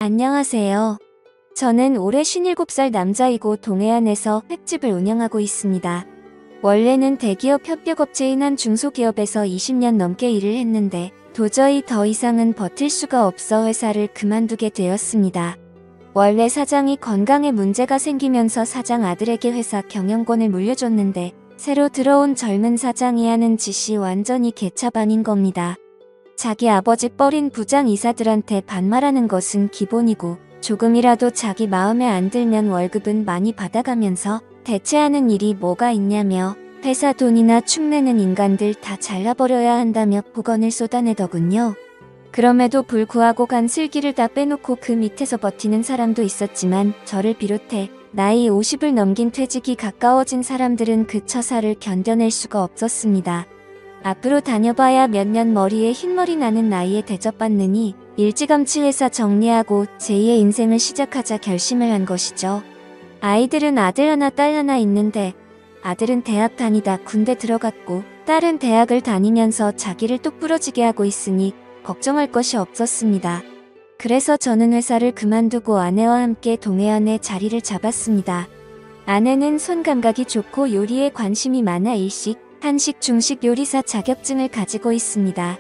안녕하세요. 저는 올해 57살 남자이고 동해안에서 횟집을 운영하고 있습니다. 원래는 대기업 협력업체인 한 중소기업에서 20년 넘게 일을 했는데 도저히 더 이상은 버틸 수가 없어 회사를 그만두게 되었습니다. 원래 사장이 건강에 문제가 생기면서 사장 아들에게 회사 경영권을 물려줬는데 새로 들어온 젊은 사장이 하는 짓이 완전히 개차반인 겁니다. 자기 아버지 뻘인 부장 이사들한테 반말하는 것은 기본이고 조금이라도 자기 마음에 안 들면 월급은 많이 받아가면서 대체하는 일이 뭐가 있냐며 회사 돈이나 축내는 인간들 다 잘라버려야 한다며 폭언을 쏟아내더군요. 그럼에도 불구하고 간슬기를 다 빼놓고 그 밑에서 버티는 사람도 있었지만 저를 비롯해 나이 50을 넘긴 퇴직이 가까워진 사람들은 그 처사를 견뎌낼 수가 없었습니다. 앞으로 다녀봐야 몇 년 머리에 흰머리 나는 나이에 대접받느니 일찌감치 회사 정리하고 제2의 인생을 시작하자 결심을 한 것이죠. 아이들은 아들 하나 딸 하나 있는데 아들은 대학 다니다 군대 들어갔고 딸은 대학을 다니면서 자기를 똑부러지게 하고 있으니 걱정할 것이 없었습니다. 그래서 저는 회사를 그만두고 아내와 함께 동해안에 자리를 잡았습니다. 아내는 손 감각이 좋고 요리에 관심이 많아 일식, 한식, 중식 요리사 자격증을 가지고 있습니다.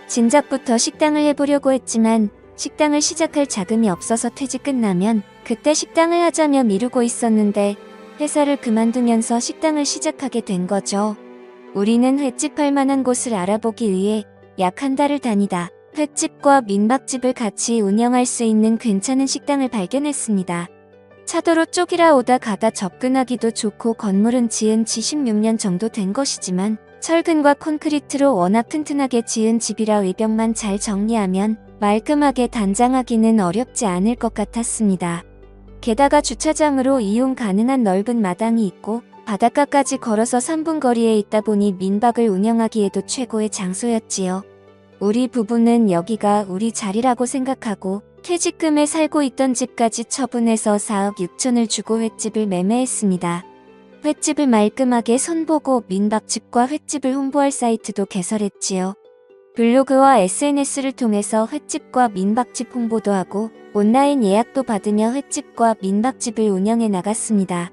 진작부터 식당을 해보려고 했지만 식당을 시작할 자금이 없어서 퇴직 끝나면 그때 식당을 하자며 미루고 있었는데 회사를 그만두면서 식당을 시작하게 된 거죠. 우리는 횟집 할 만한 곳을 알아보기 위해 약 한 달을 다니다 횟집과 민박집을 같이 운영할 수 있는 괜찮은 식당을 발견했습니다. 차도로 쪽이라 오다 가다 접근하기도 좋고 건물은 지은 지 16년 정도 된 것이지만 철근과 콘크리트로 워낙 튼튼하게 지은 집이라 외벽만 잘 정리하면 말끔하게 단장하기는 어렵지 않을 것 같았습니다. 게다가 주차장으로 이용 가능한 넓은 마당이 있고 바닷가까지 걸어서 3분 거리에 있다 보니 민박을 운영하기에도 최고의 장소였지요. 우리 부부는 여기가 우리 자리라고 생각하고 퇴직금에 살고 있던 집까지 처분해서 4억 6천을 주고 횟집을 매매했습니다. 횟집을 말끔하게 손보고 민박집과 횟집을 홍보할 사이트도 개설했지요. 블로그와 SNS를 통해서 횟집과 민박집 홍보도 하고 온라인 예약도 받으며 횟집과 민박집을 운영해 나갔습니다.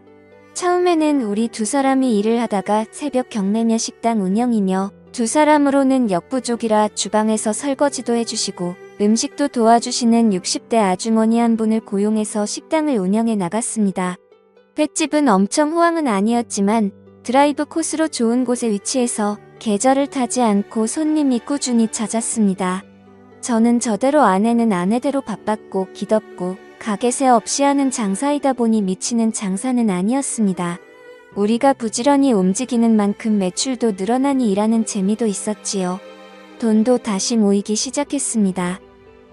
처음에는 우리 두 사람이 일을 하다가 새벽 경매며 식당 운영이며 두 사람으로는 역부족이라 주방에서 설거지도 해주시고 음식도 도와주시는 60대 아주머니 한 분을 고용해서 식당을 운영해 나갔습니다. 횟집은 엄청 호황은 아니었지만 드라이브 코스로 좋은 곳에 위치해서 계절을 타지 않고 손님이 꾸준히 찾았습니다. 저는 저대로 아내는 아내대로 바빴고 기덥고 가게세 없이 하는 장사이다 보니 미치는 장사는 아니었습니다. 우리가 부지런히 움직이는 만큼 매출도 늘어나니 일하는 재미도 있었지요. 돈도 다시 모이기 시작했습니다.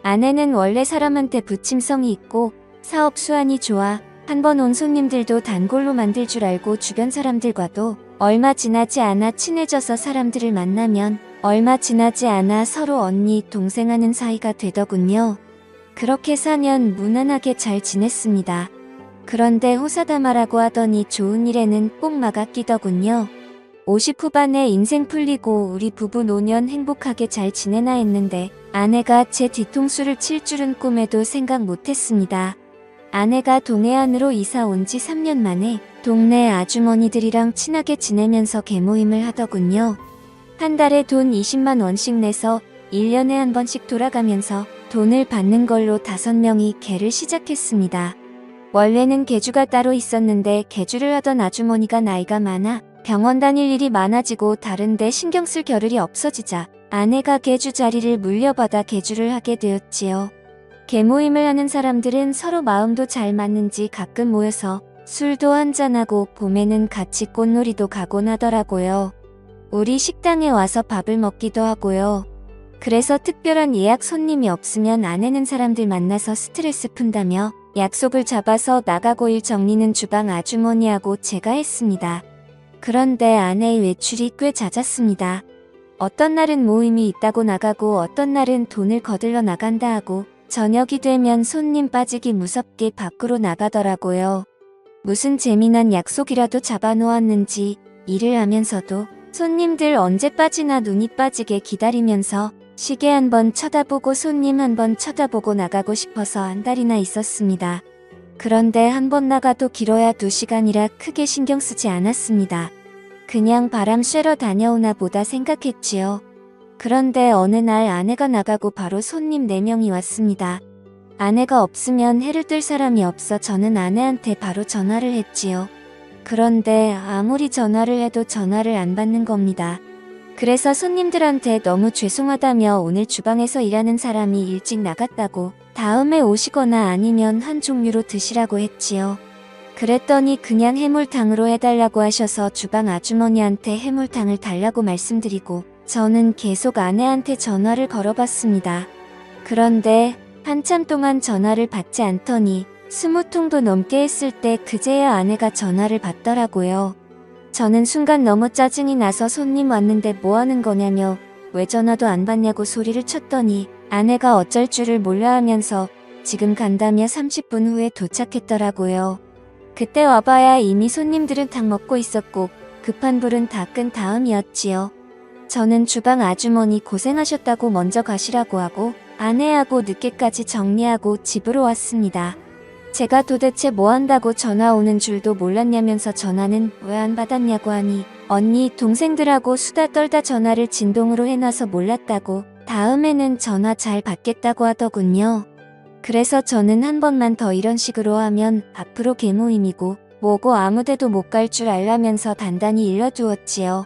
아내는 원래 사람한테 부침성이 있고 사업 수완이 좋아 한 번 온 손님들도 단골로 만들 줄 알고 주변 사람들과도 얼마 지나지 않아 친해져서 사람들을 만나면 얼마 지나지 않아 서로 언니, 동생 하는 사이가 되더군요. 그렇게 4년 무난하게 잘 지냈습니다. 그런데 호사다마라고 하더니 좋은 일에는 꼭 막아 끼더군요. 50 후반에 인생 풀리고 우리 부부 노년 행복하게 잘 지내나 했는데 아내가 제 뒤통수를 칠 줄은 꿈에도 생각 못했습니다. 아내가 동해안으로 이사 온 지 3년 만에 동네 아주머니들이랑 친하게 지내면서 개모임을 하더군요. 한 달에 돈 20만 원씩 내서 1년에 한 번씩 돌아가면서 돈을 받는 걸로 5명이 개를 시작했습니다. 원래는 개주가 따로 있었는데 개주를 하던 아주머니가 나이가 많아 병원 다닐 일이 많아지고 다른데 신경 쓸 겨를이 없어지자 아내가 개주 자리를 물려받아 개주를 하게 되었지요. 개모임을 하는 사람들은 서로 마음도 잘 맞는지 가끔 모여서 술도 한잔하고 봄에는 같이 꽃놀이도 가곤 하더라고요. 우리 식당에 와서 밥을 먹기도 하고요. 그래서 특별한 예약 손님이 없으면 아내는 사람들 만나서 스트레스 푼다며 약속을 잡아서 나가고 일 정리는 주방 아주머니하고 제가 했습니다. 그런데 아내의 외출이 꽤 잦았습니다. 어떤 날은 모임이 있다고 나가고 어떤 날은 돈을 거들러 나간다 하고 저녁이 되면 손님 빠지기 무섭게 밖으로 나가더라고요. 무슨 재미난 약속이라도 잡아놓았는지 일을 하면서도 손님들 언제 빠지나 눈이 빠지게 기다리면서 시계 한 번 쳐다보고 손님 한 번 쳐다보고 나가고 싶어서 한 달이나 있었습니다. 그런데 한 번 나가도 길어야 2시간이라 크게 신경 쓰지 않았습니다. 그냥 바람 쐬러 다녀오나 보다 생각했지요. 그런데 어느 날 아내가 나가고 바로 손님 4명이 왔습니다. 아내가 없으면 해를 뜰 사람이 없어 저는 아내한테 바로 전화를 했지요. 그런데 아무리 전화를 해도 전화를 안 받는 겁니다. 그래서 손님들한테 너무 죄송하다며 오늘 주방에서 일하는 사람이 일찍 나갔다고 다음에 오시거나 아니면 한 종류로 드시라고 했지요. 그랬더니 그냥 해물탕으로 해달라고 하셔서 주방 아주머니한테 해물탕을 달라고 말씀드리고 저는 계속 아내한테 전화를 걸어봤습니다. 그런데 한참 동안 전화를 받지 않더니 20통도 넘게 했을 때 그제야 아내가 전화를 받더라고요. 저는 순간 너무 짜증이 나서 손님 왔는데 뭐 하는 거냐며 왜 전화도 안 받냐고 소리를 쳤더니 아내가 어쩔 줄을 몰라 하면서 지금 간다며 30분 후에 도착했더라고요. 그때 와봐야 이미 손님들은 다 먹고 있었고 급한 불은 다 끈 다음이었지요. 저는 주방 아주머니 고생하셨다고 먼저 가시라고 하고 아내하고 늦게까지 정리하고 집으로 왔습니다. 제가 도대체 뭐 한다고 전화 오는 줄도 몰랐냐면서 전화는 왜 안 받았냐고 하니 언니 동생들하고 수다 떨다 전화를 진동으로 해놔서 몰랐다고 다음에는 전화 잘 받겠다고 하더군요. 그래서 저는 한 번만 더 이런 식으로 하면 앞으로 개모임이고 뭐고 아무데도 못 갈 줄 알라면서 단단히 일러두었지요.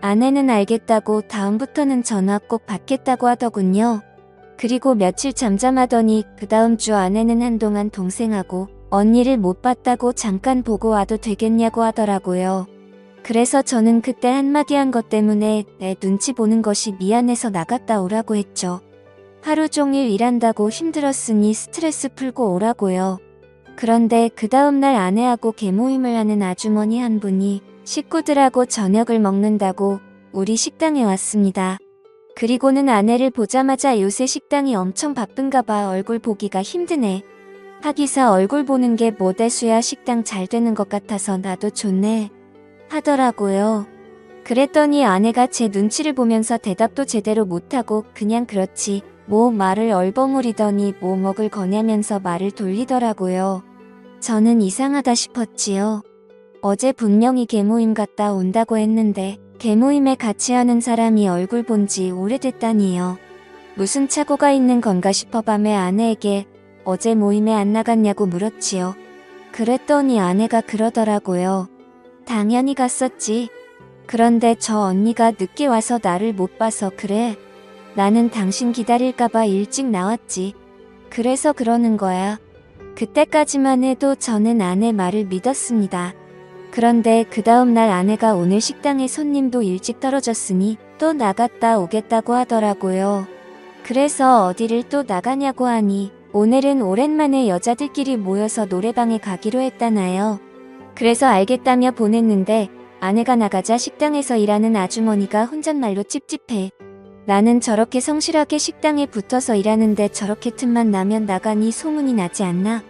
아내는 알겠다고 다음부터는 전화 꼭 받겠다고 하더군요. 그리고 며칠 잠잠하더니 그 다음 주 아내는 한동안 동생하고 언니를 못 봤다고 잠깐 보고 와도 되겠냐고 하더라고요. 그래서 저는 그때 한마디 한 것 때문에 내 눈치 보는 것이 미안해서 나갔다 오라고 했죠. 하루 종일 일한다고 힘들었으니 스트레스 풀고 오라고요. 그런데 그 다음날 아내하고 개모임을 하는 아주머니 한 분이 식구들하고 저녁을 먹는다고 우리 식당에 왔습니다. 그리고는 아내를 보자마자 요새 식당이 엄청 바쁜가 봐 얼굴 보기가 힘드네. 하기사 얼굴 보는 게 뭐 대수야 식당 잘 되는 것 같아서 나도 좋네. 하더라고요. 그랬더니 아내가 제 눈치를 보면서 대답도 제대로 못하고 그냥 그렇지 뭐 말을 얼버무리더니 뭐 먹을 거냐면서 말을 돌리더라고요. 저는 이상하다 싶었지요. 어제 분명히 개모임 갔다 온다고 했는데 개모임에 같이 하는 사람이 얼굴 본 지 오래됐다니요. 무슨 착오가 있는 건가 싶어 밤에 아내에게 어제 모임에 안 나갔냐고 물었지요. 그랬더니 아내가 그러더라고요. 당연히 갔었지. 그런데 저 언니가 늦게 와서 나를 못 봐서 그래. 나는 당신 기다릴까봐 일찍 나왔지. 그래서 그러는 거야. 그때까지만 해도 저는 아내 말을 믿었습니다. 그런데 그 다음날 아내가 오늘 식당에 손님도 일찍 떨어졌으니 또 나갔다 오겠다고 하더라고요. 그래서 어디를 또 나가냐고 하니 오늘은 오랜만에 여자들끼리 모여서 노래방에 가기로 했다나요. 그래서 알겠다며 보냈는데 아내가 나가자 식당에서 일하는 아주머니가 혼잣말로 찝찝해. 나는 저렇게 성실하게 식당에 붙어서 일하는데 저렇게 틈만 나면 나가니 소문이 나지 않나?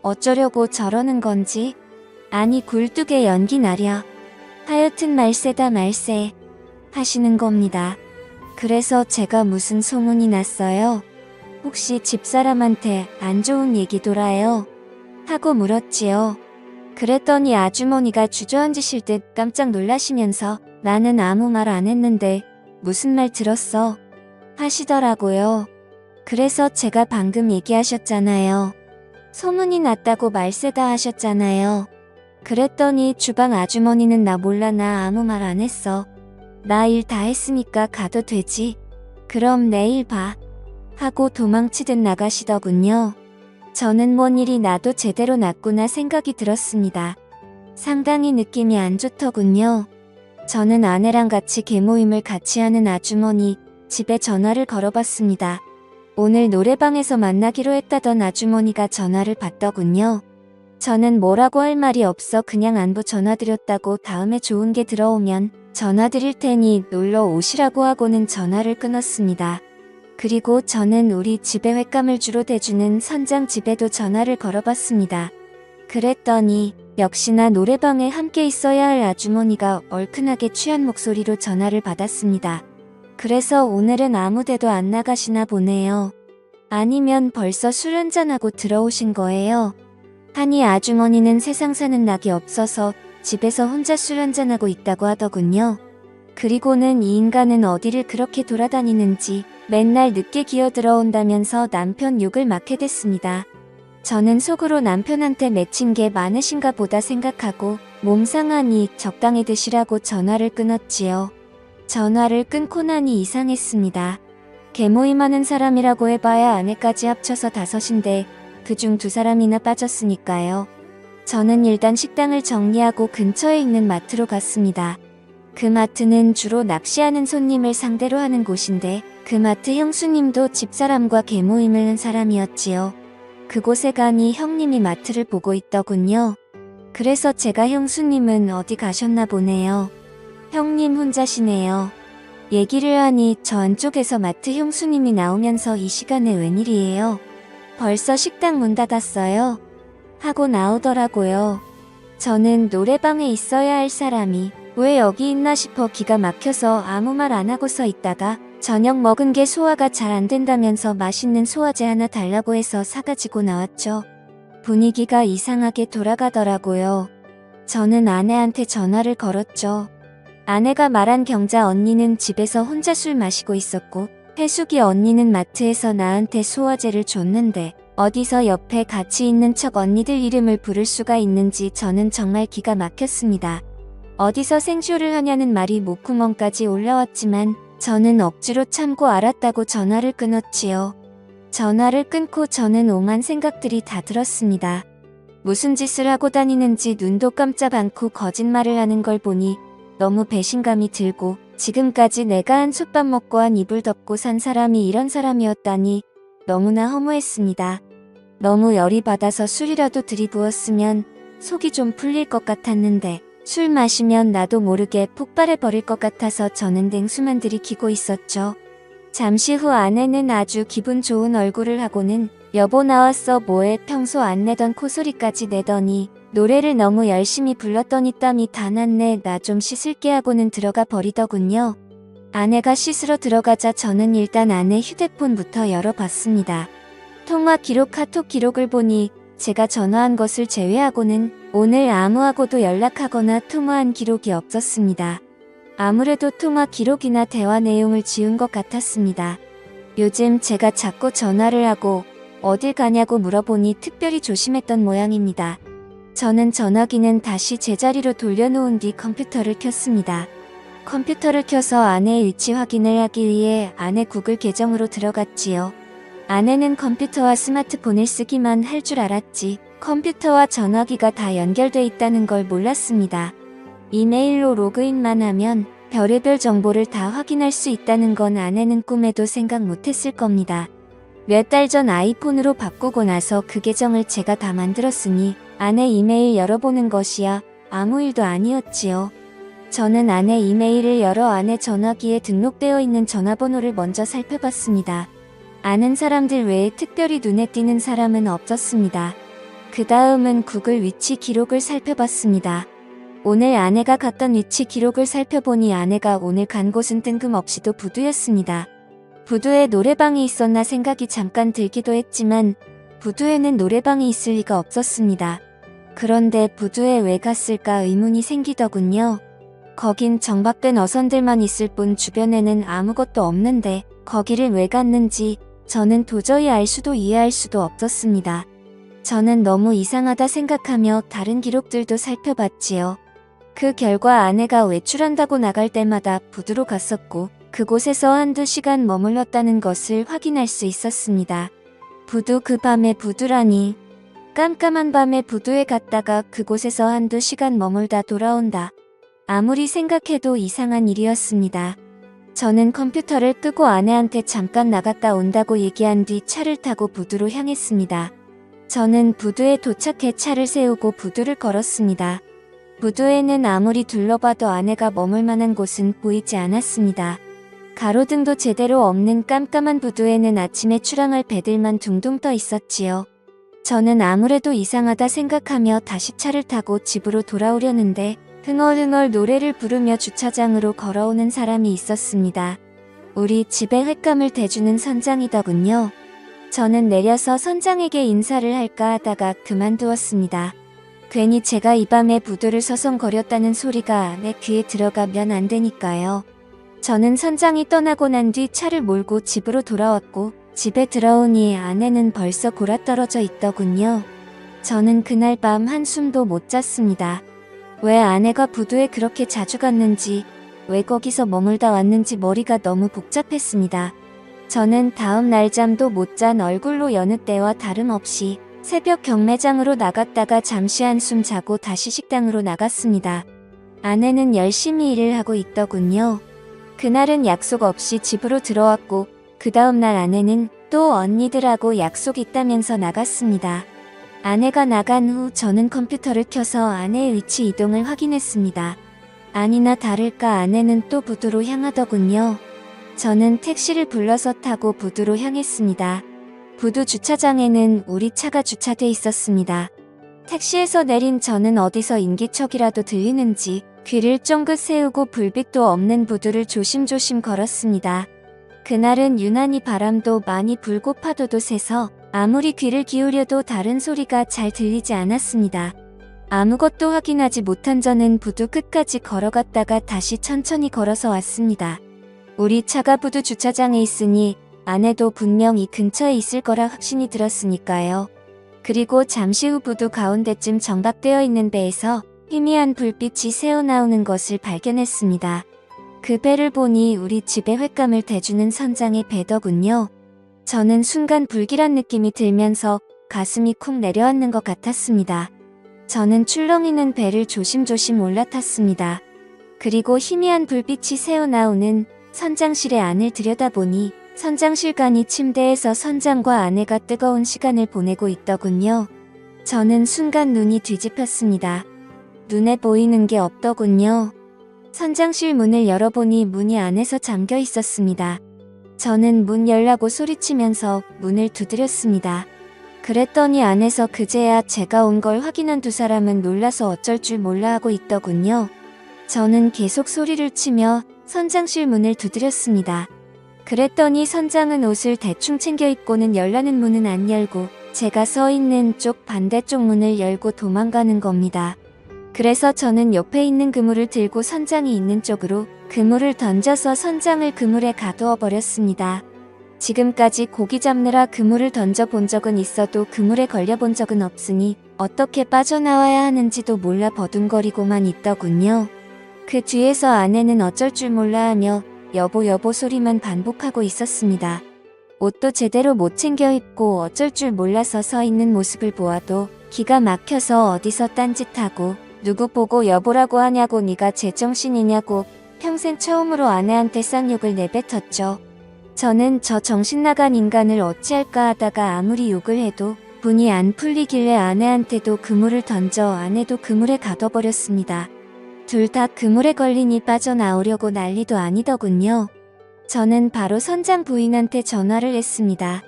어쩌려고 저러는 건지? 아니 굴뚝에 연기 나려. 하여튼 말세다 말세. 하시는 겁니다. 그래서 제가 무슨 소문이 났어요? 혹시 집사람한테 안 좋은 얘기 돌아요? 하고 물었지요. 그랬더니 아주머니가 주저앉으실 듯 깜짝 놀라시면서 나는 아무 말 안 했는데 무슨 말 들었어? 하시더라고요. 그래서 제가 방금 얘기하셨잖아요. 소문이 났다고 말세다 하셨잖아요. 그랬더니 주방 아주머니는 나 몰라 나 아무 말 안 했어. 나 일 다 했으니까 가도 되지. 그럼 내일 봐. 하고 도망치듯 나가시더군요. 저는 뭔 일이 나도 제대로 났구나 생각이 들었습니다. 상당히 느낌이 안 좋더군요. 저는 아내랑 같이 개모임을 같이 하는 아주머니 집에 전화를 걸어봤습니다. 오늘 노래방에서 만나기로 했다던 아주머니가 전화를 받더군요. 저는 뭐라고 할 말이 없어 그냥 안부 전화드렸다고 다음에 좋은 게 들어오면 전화드릴 테니 놀러 오시라고 하고는 전화를 끊었습니다. 그리고 저는 우리 집에 횟감을 주로 대주는 선장 집에도 전화를 걸어봤습니다. 그랬더니 역시나 노래방에 함께 있어야 할 아주머니가 얼큰하게 취한 목소리로 전화를 받았습니다. 그래서 오늘은 아무데도 안 나가시나 보네요. 아니면 벌써 술 한잔하고 들어오신 거예요? 하니 아주머니는 세상 사는 낙이 없어서 집에서 혼자 술 한잔하고 있다고 하더군요. 그리고는 이 인간은 어디를 그렇게 돌아다니는지 맨날 늦게 기어 들어온다면서 남편 욕을 막 해댔습니다. 저는 속으로 남편한테 맺힌 게 많으신가 보다 생각하고 몸 상하니 적당히 드시라고 전화를 끊었지요. 전화를 끊고 나니 이상했습니다. 개모임하는 사람이라고 해봐야 아내까지 합쳐서 5인데 그중 2사람이나 빠졌으니까요. 저는 일단 식당을 정리하고 근처에 있는 마트로 갔습니다. 그 마트는 주로 낚시하는 손님을 상대로 하는 곳인데 그 마트 형수님도 집사람과 개모임을 한 사람이었지요. 그곳에 가니 형님이 마트를 보고 있더군요. 그래서 제가 형수님은 어디 가셨나 보네요. 형님 혼자시네요. 얘기를 하니 저 안쪽에서 마트 형수님이 나오면서 이 시간에 웬일이에요? 벌써 식당 문 닫았어요? 하고 나오더라고요. 저는 노래방에 있어야 할 사람이 왜 여기 있나 싶어 기가 막혀서 아무 말 안 하고 서 있다가 저녁 먹은 게 소화가 잘 안 된다면서 맛있는 소화제 하나 달라고 해서 사가지고 나왔죠. 분위기가 이상하게 돌아가더라고요. 저는 아내한테 전화를 걸었죠. 아내가 말한 경자 언니는 집에서 혼자 술 마시고 있었고 해숙이 언니는 마트에서 나한테 소화제를 줬는데 어디서 옆에 같이 있는 척 언니들 이름을 부를 수가 있는지 저는 정말 기가 막혔습니다. 어디서 생쇼를 하냐는 말이 목구멍까지 올라왔지만 저는 억지로 참고 알았다고 전화를 끊었지요. 전화를 끊고 저는 오만 생각들이 다 들었습니다. 무슨 짓을 하고 다니는지 눈도 깜짝 않고 거짓말을 하는 걸 보니 너무 배신감이 들고 지금까지 내가 한 솥밥 먹고 한 이불 덮고 산 사람이 이런 사람이었다니 너무나 허무했습니다. 너무 열이 받아서 술이라도 들이부었으면 속이 좀 풀릴 것 같았는데 술 마시면 나도 모르게 폭발해 버릴 것 같아서 저는 냉수만 들이키고 있었죠. 잠시 후 아내는 아주 기분 좋은 얼굴을 하고는 여보 나왔어 뭐해 평소 안 내던 코소리까지 내더니 노래를 너무 열심히 불렀더니 땀이 다 났네 나 좀 씻을게 하고는 들어가 버리더군요. 아내가 씻으러 들어가자 저는 일단 아내 휴대폰부터 열어봤습니다. 통화 기록 카톡 기록을 보니 제가 전화한 것을 제외하고는 오늘 아무하고도 연락하거나 통화한 기록이 없었습니다. 아무래도 통화 기록이나 대화 내용을 지운 것 같았습니다. 요즘 제가 자꾸 전화를 하고 어딜 가냐고 물어보니 특별히 조심했던 모양입니다. 저는 전화기는 다시 제자리로 돌려놓은 뒤 컴퓨터를 켰습니다. 컴퓨터를 켜서 아내의 위치 확인을 하기 위해 아내 구글 계정으로 들어갔지요. 아내는 컴퓨터와 스마트폰을 쓰기만 할 줄 알았지 컴퓨터와 전화기가 다 연결돼 있다는 걸 몰랐습니다. 이메일로 로그인만 하면 별의별 정보를 다 확인할 수 있다는 건 아내는 꿈에도 생각 못했을 겁니다. 몇 달 전 아이폰으로 바꾸고 나서 그 계정을 제가 다 만들었으니 아내 이메일 열어보는 것이야 아무 일도 아니었지요. 저는 아내 이메일을 열어 아내 전화기에 등록되어 있는 전화번호를 먼저 살펴봤습니다. 아는 사람들 외에 특별히 눈에 띄는 사람은 없었습니다. 그 다음은 구글 위치 기록을 살펴봤습니다. 오늘 아내가 갔던 위치 기록을 살펴보니 아내가 오늘 간 곳은 뜬금없이도 부두였습니다. 부두에 노래방이 있었나 생각이 잠깐 들기도 했지만 부두에는 노래방이 있을 리가 없었습니다. 그런데 부두에 왜 갔을까 의문이 생기더군요. 거긴 정박된 어선들만 있을 뿐 주변에는 아무것도 없는데 거기를 왜 갔는지 저는 도저히 알 수도 이해할 수도 없었습니다. 저는 너무 이상하다 생각하며 다른 기록들도 살펴봤지요. 그 결과 아내가 외출한다고 나갈 때마다 부두로 갔었고 그곳에서 한두 시간 머물렀다는 것을 확인할 수 있었습니다. 부두 그 밤에 부두라니. 깜깜한 밤에 부두에 갔다가 그곳에서 한두 시간 머물다 돌아온다. 아무리 생각해도 이상한 일이었습니다. 저는 컴퓨터를 끄고 아내한테 잠깐 나갔다 온다고 얘기한 뒤 차를 타고 부두로 향했습니다. 저는 부두에 도착해 차를 세우고 부두를 걸었습니다. 부두에는 아무리 둘러봐도 아내가 머물 만한 곳은 보이지 않았습니다. 가로등도 제대로 없는 깜깜한 부두에는 아침에 출항할 배들만 둥둥 떠 있었지요. 저는 아무래도 이상하다 생각하며 다시 차를 타고 집으로 돌아오려는데 흥얼흥얼 노래를 부르며 주차장으로 걸어오는 사람이 있었습니다. 우리 집에 횟감을 대주는 선장이더군요. 저는 내려서 선장에게 인사를 할까 하다가 그만두었습니다. 괜히 제가 이 밤에 부두를 서성거렸다는 소리가 내 귀에 들어가면 안 되니까요. 저는 선장이 떠나고 난 뒤 차를 몰고 집으로 돌아왔고 집에 들어오니 아내는 벌써 골아떨어져 있더군요. 저는 그날 밤 한숨도 못 잤습니다. 왜 아내가 부두에 그렇게 자주 갔는지, 왜 거기서 머물다 왔는지 머리가 너무 복잡했습니다. 저는 다음 날 잠도 못 잔 얼굴로 여느 때와 다름없이 새벽 경매장으로 나갔다가 잠시 한숨 자고 다시 식당으로 나갔습니다. 아내는 열심히 일을 하고 있더군요. 그날은 약속 없이 집으로 들어왔고 그 다음날 아내는 또 언니들하고 약속 있다면서 나갔습니다. 아내가 나간 후 저는 컴퓨터를 켜서 아내의 위치 이동을 확인했습니다. 아니나 다를까 아내는 또 부두로 향하더군요. 저는 택시를 불러서 타고 부두로 향했습니다. 부두 주차장에는 우리 차가 주차돼 있었습니다. 택시에서 내린 저는 어디서 인기척이라도 들리는지 귀를 쫑긋 세우고 불빛도 없는 부두를 조심조심 걸었습니다. 그날은 유난히 바람도 많이 불고 파도도 세서 아무리 귀를 기울여도 다른 소리가 잘 들리지 않았습니다. 아무것도 확인하지 못한 저는 부두 끝까지 걸어갔다가 다시 천천히 걸어서 왔습니다. 우리 차가 부두 주차장에 있으니 아내도 분명 이 근처에 있을 거라 확신이 들었으니까요. 그리고 잠시 후 부두 가운데쯤 정박되어 있는 배에서 희미한 불빛이 새어나오는 것을 발견했습니다. 그 배를 보니 우리 집에 횟감을 대주는 선장의 배더군요. 저는 순간 불길한 느낌이 들면서 가슴이 쿵 내려앉는 것 같았습니다. 저는 출렁이는 배를 조심조심 올라탔습니다. 그리고 희미한 불빛이 새어나오는 선장실의 안을 들여다보니 선장실간이 침대에서 선장과 아내가 뜨거운 시간을 보내고 있더군요. 저는 순간 눈이 뒤집혔습니다. 눈에 보이는 게 없더군요. 선장실 문을 열어보니 문이 안에서 잠겨 있었습니다. 저는 문 열라고 소리치면서 문을 두드렸습니다. 그랬더니 안에서 그제야 제가 온 걸 확인한 두 사람은 놀라서 어쩔 줄 몰라 하고 있더군요. 저는 계속 소리를 치며 선장실 문을 두드렸습니다. 그랬더니 선장은 옷을 대충 챙겨 입고는 열라는 문은 안 열고 제가 서 있는 쪽 반대쪽 문을 열고 도망가는 겁니다. 그래서 저는 옆에 있는 그물을 들고 선장이 있는 쪽으로 그물을 던져서 선장을 그물에 가두어 버렸습니다. 지금까지 고기 잡느라 그물을 던져본 적은 있어도 그물에 걸려본 적은 없으니 어떻게 빠져나와야 하는지도 몰라 버둥거리고만 있더군요. 그 뒤에서 아내는 어쩔 줄 몰라 하며 여보 여보 소리만 반복하고 있었습니다. 옷도 제대로 못 챙겨 입고 어쩔 줄 몰라서 서 있는 모습을 보아도 기가 막혀서 어디서 딴짓하고 누구 보고 여보라고 하냐고 네가 제정신이냐고 평생 처음으로 아내한테 쌍욕을 내뱉었죠. 저는 저 정신 나간 인간을 어찌할까 하다가 아무리 욕을 해도 분이 안 풀리길래 아내한테도 그물을 던져 아내도 그물에 가둬버렸습니다. 둘 다 그물에 걸리니 빠져나오려고 난리도 아니더군요. 저는 바로 선장 부인한테 전화를 했습니다.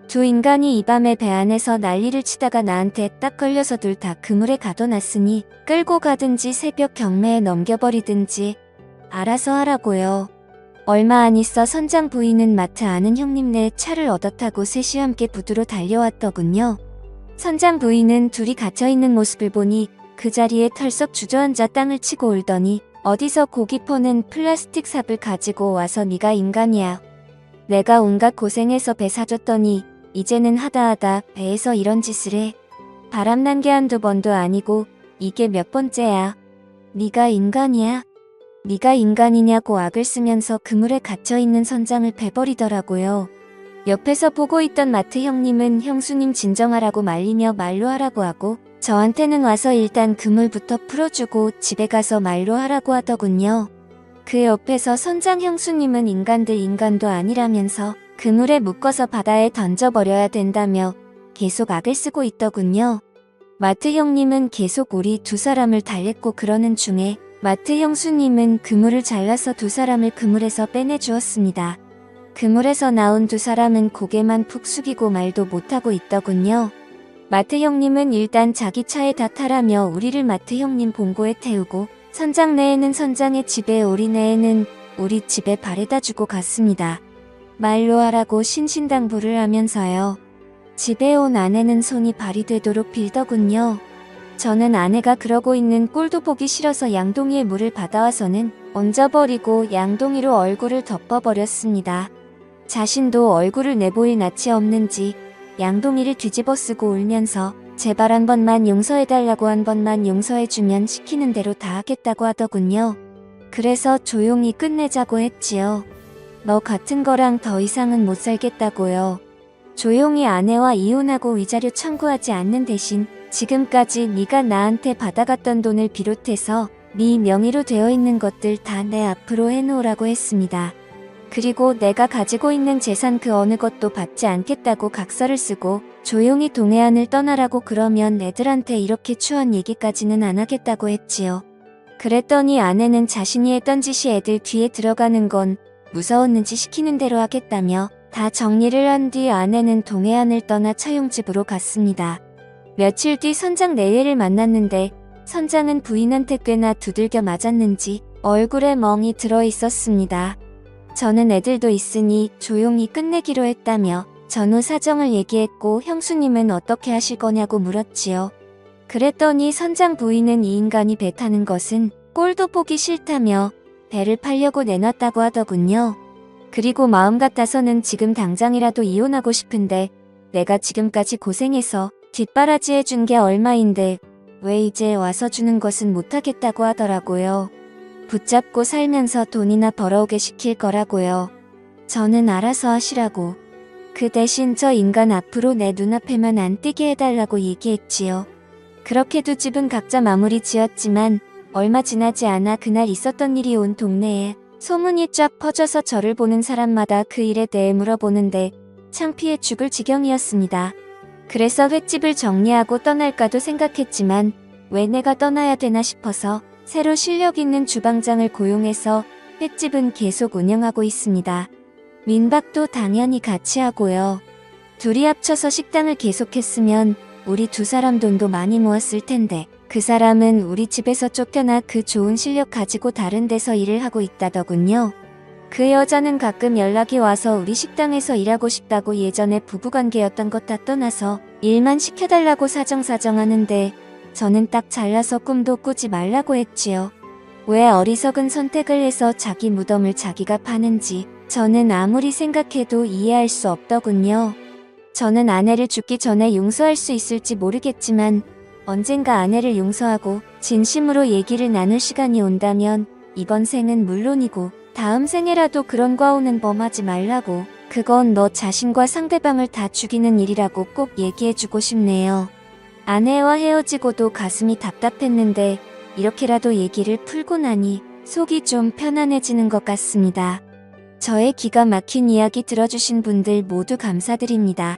두 인간이 이 밤에 배 안에서 난리를 치다가 나한테 딱 걸려서 둘 다 그물에 가둬놨으니 끌고 가든지 새벽 경매에 넘겨버리든지 알아서 하라고요. 얼마 안 있어 선장 부인은 마트 아는 형님네 차를 얻어 타고 셋이 함께 부두로 달려왔더군요. 선장 부인은 둘이 갇혀있는 모습을 보니 그 자리에 털썩 주저앉아 땅을 치고 울더니 어디서 고기 퍼는 플라스틱 삽을 가지고 와서 네가 인간이야. 내가 온갖 고생해서 배 사줬더니 이제는 하다하다 배에서 이런 짓을 해. 바람난 게 한두 번도 아니고 이게 몇 번째야. 네가 인간이야? 네가 인간이냐고 악을 쓰면서 그물에 갇혀있는 선장을 베버리더라고요. 옆에서 보고 있던 마트 형님은 형수님 진정하라고 말리며 말로 하라고 하고 저한테는 와서 일단 그물부터 풀어주고 집에 가서 말로 하라고 하더군요. 그 옆에서 선장 형수님은 인간들 인간도 아니라면서 그물에 묶어서 바다에 던져버려야 된다며 계속 악을 쓰고 있더군요. 마트 형님은 계속 우리 두 사람을 달랬고 그러는 중에 마트 형수님은 그물을 잘라서 두 사람을 그물에서 빼내주었습니다. 그물에서 나온 두 사람은 고개만 푹 숙이고 말도 못하고 있더군요. 마트 형님은 일단 자기 차에 다 타라며 우리를 마트 형님 본고에 태우고 선장 내에는 선장의 집에 우리 내에는 우리 집에 바래다 주고 갔습니다. 말로 하라고 신신당부를 하면서요. 집에 온 아내는 손이 발이 되도록 빌더군요. 저는 아내가 그러고 있는 꼴도 보기 싫어서 양동이에 물을 받아와서는 얹어버리고 양동이로 얼굴을 덮어버렸습니다. 자신도 얼굴을 내보일 낯이 없는지 양동이를 뒤집어 쓰고 울면서 제발 한 번만 용서해달라고, 한 번만 용서해주면 시키는 대로 다 하겠다고 하더군요. 그래서 조용히 끝내자고 했지요. 너 같은 거랑 더 이상은 못 살겠다고요. 조용히 아내와 이혼하고 위자료 청구하지 않는 대신 지금까지 네가 나한테 받아갔던 돈을 비롯해서 네 명의로 되어 있는 것들 다 내 앞으로 해놓으라고 했습니다. 그리고 내가 가지고 있는 재산 그 어느 것도 받지 않겠다고 각서를 쓰고 조용히 동해안을 떠나라고, 그러면 애들한테 이렇게 추한 얘기까지는 안 하겠다고 했지요. 그랬더니 아내는 자신이 했던 짓이 애들 귀에 들어가는 건 무서웠는지 시키는 대로 하겠다며 다 정리를 한 뒤 아내는 동해안을 떠나 차용집으로 갔습니다. 며칠 뒤 선장 내외를 만났는데 선장은 부인한테 꽤나 두들겨 맞았는지 얼굴에 멍이 들어 있었습니다. 저는 애들도 있으니 조용히 끝내기로 했다며 전후 사정을 얘기했고 형수님은 어떻게 하실 거냐고 물었지요. 그랬더니 선장 부인은 이 인간이 배 타는 것은 꼴도 보기 싫다며 배를 팔려고 내놨다고 하더군요. 그리고 마음 같아서는 지금 당장이라도 이혼하고 싶은데 내가 지금까지 고생해서 뒷바라지 해준 게 얼마인데 왜 이제 와서 주는 것은 못하겠다고 하더라고요. 붙잡고 살면서 돈이나 벌어오게 시킬 거라고요. 저는 알아서 하시라고. 그 대신 저 인간 앞으로 내 눈앞에만 안 띄게 해달라고 얘기했지요. 그렇게도 집은 각자 마무리 지었지만 얼마 지나지 않아 그날 있었던 일이 온 동네에 소문이 쫙 퍼져서 저를 보는 사람마다 그 일에 대해 물어보는데 창피해 죽을 지경이었습니다. 그래서 횟집을 정리하고 떠날까도 생각했지만 왜 내가 떠나야 되나 싶어서 새로 실력 있는 주방장을 고용해서 횟집은 계속 운영하고 있습니다. 민박도 당연히 같이 하고요. 둘이 합쳐서 식당을 계속했으면 우리 두 사람 돈도 많이 모았을 텐데 그 사람은 우리 집에서 쫓겨나 그 좋은 실력 가지고 다른 데서 일을 하고 있다더군요. 그 여자는 가끔 연락이 와서 우리 식당에서 일하고 싶다고, 예전에 부부관계였던 것 다 떠나서 일만 시켜달라고 사정사정하는데 저는 딱 잘라서 꿈도 꾸지 말라고 했지요. 왜 어리석은 선택을 해서 자기 무덤을 자기가 파는지 저는 아무리 생각해도 이해할 수 없더군요. 저는 아내를 죽기 전에 용서할 수 있을지 모르겠지만 언젠가 아내를 용서하고 진심으로 얘기를 나눌 시간이 온다면 이번 생은 물론이고 다음 생에라도 그런 과오는 범하지 말라고, 그건 너 자신과 상대방을 다 죽이는 일이라고 꼭 얘기해주고 싶네요. 아내와 헤어지고도 가슴이 답답했는데 이렇게라도 얘기를 풀고 나니 속이 좀 편안해지는 것 같습니다. 저의 기가 막힌 이야기 들어주신 분들 모두 감사드립니다.